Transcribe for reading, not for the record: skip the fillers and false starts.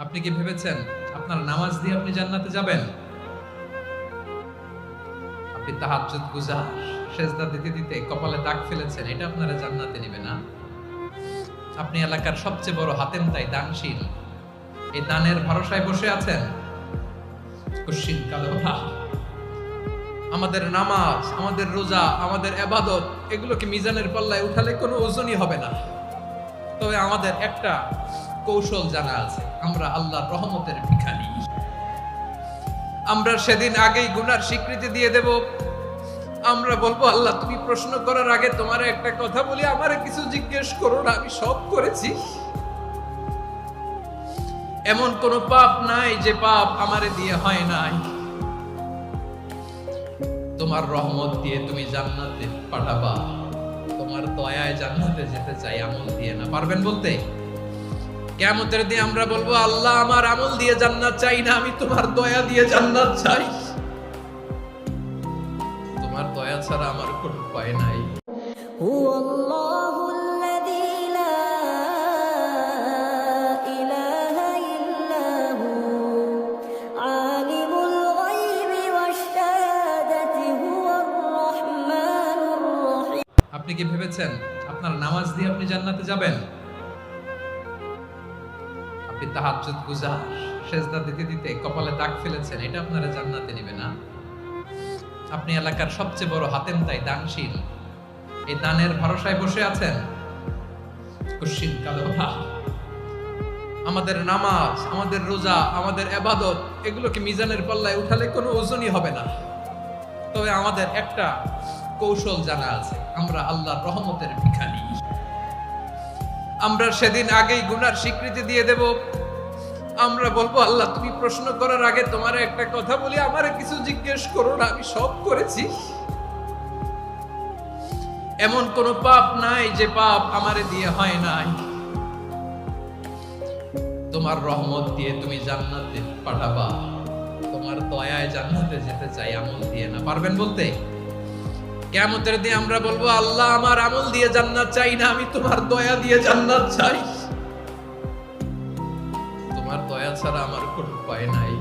আপনি কি ভেবেছেন আপনার নামাজ দিয়ে আপনি জান্নাতে যাবেন? আপনি তাহাজ্জুদ গুজার, সেজদা দিতে দিতে কপালে দাগ ফেলেছেন, এটা আপনারা জান্নাতে নেবে না? আপনি এলাকার সবচেয়ে বড় হাতেম তাই দানশীল, এই দানের ভরসায় বসে আছেন। কুশ্চিন কালো ভাব। আমাদের নামাজ, আমাদের রোজা, আমাদের ইবাদত এগুলোকে মিজানের পাল্লায় উঠালে কোনো ওজনই হবে না। তবে আমাদের একটা কৌশল জানা আছে, আমরা আল্লাহর রহমতের ভিখারি। আমরা সেদিন আগেই গুনার স্বীকৃতি দিয়ে দেব। আমরা বলবো, আল্লাহ তুমি প্রশ্ন করার আগে তোমার একটা কথা বলি, আমারে কিছু জিজ্ঞেস করো না, আমি সব করেছি। এমন কোন পাপ নাই যে পাপ আমারে দিয়ে হয় নাই। তোমার রহমত দিয়ে তুমি জান্নাতে পাঠাবা, তোমার দয়ায় জান্নাতে যেতে চাই, আমল দিয়ে না। পারবেন বলতে? কিয়ামতের দিন আমরা বলবো, আল্লাহ আমার আমল দিয়ে জান্নাত চাই না, আমি তোমার দয়া দিয়ে জান্নাত চাই। তোমার দয়া ছাড়া আমার কোনো উপায় নাই। আপনি কি ভেবেছেন আপনার নামাজ দিয়ে আপনি জান্নাতে যাবেন? আপনি তাহাজ্জুদ গুজার, সেজদা দিতে দিতে কপালে দাগ ফেলেছেন, এটা আপনারা জান্নাতে নেবে না? আপনি এলাকার সবচেয়ে বড় হাতেম তাই দানশীল, এই দানের ভরসায় বসে আছেন। কুশ্চিন কালো ভাব। আমাদের নামাজ, আমাদের রোজা, আমাদের ইবাদত এগুলোকে মিজানের পাল্লায় উঠালে কোনো ওজনই হবে না। তবে আমাদের একটা কৌশল জানা আছে, আমরা আল্লাহর রহমতের ভিখারি। আমরা সেদিন আগেই গুনার স্বীকৃতি দিয়ে দেব। আমরা বলবো, আল্লাহ তুমি প্রশ্ন করার আগে তোমার একটা কথা বলি, আমারে কিছু জিজ্ঞেস করো না, আমি সব করেছি। এমন কোন পাপ নাই যে পাপ আমারে দিয়ে হয় নাই। তোমার রহমত দিয়ে তুমি জান্নাতে পাঠাবা, তোমার দয়ায় জান্নাতে যেতে চাই, আমল দিয়ে না। পারবেন বলতে? কিয়ামতের দিন আমরা বলবো, আল্লাহ আমার আমল দিয়ে জান্নাত চাই না, আমি তোমার দয়া দিয়ে জান্নাত চাই। তোমার দয়া ছাড়া আমার কোনো উপায় নাই।